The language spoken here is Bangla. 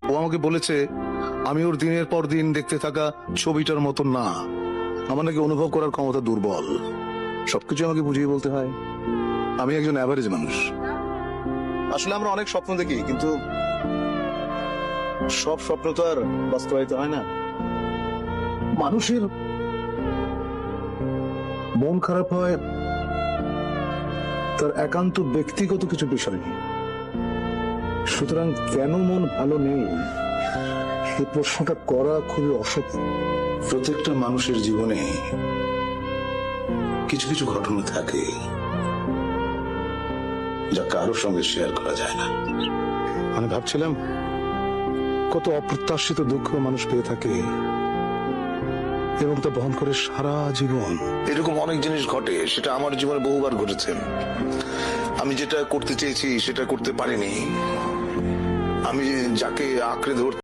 ও আমাকে বলেছে আমি ওর দিনের পর দিন দেখতে থাকা ছবিটার মতন না, আমার নাকি অনুভব করার ক্ষমতা দুর্বল। সবকিছু আমাকে বুঝিয়ে বলতে হয়। আমি একজন অ্যাভারেজ মানুষ। আসলে আমরা অনেক স্বপ্ন দেখি, কিন্তু সব স্বপ্ন তো আর বাস্তবায়িত হয় না। মানুষের মন খারাপ হয় তার একান্ত ব্যক্তিগত কিছু বিষয় নিয়ে। সুতরাং কেন মন ভালো নেই এই প্রশ্নটা করা খুবই অসৎ। প্রত্যেকটা মানুষের জীবনে কিছু কিছু ঘটনা থাকে যা কারোর সঙ্গে শেয়ার করা যায় না। আমি ভাবছিলাম কত অপ্রত্যাশিত দুঃখ মানুষ পেয়ে থাকে এবং তা বহন করে সারা জীবন। এরকম অনেক জিনিস ঘটে, সেটা আমার জীবনে বহুবার ঘটেছে। আমি যেটা করতে চেয়েছি সেটা করতে পারিনি। আমি যাকে আঁকড়ে ধরতে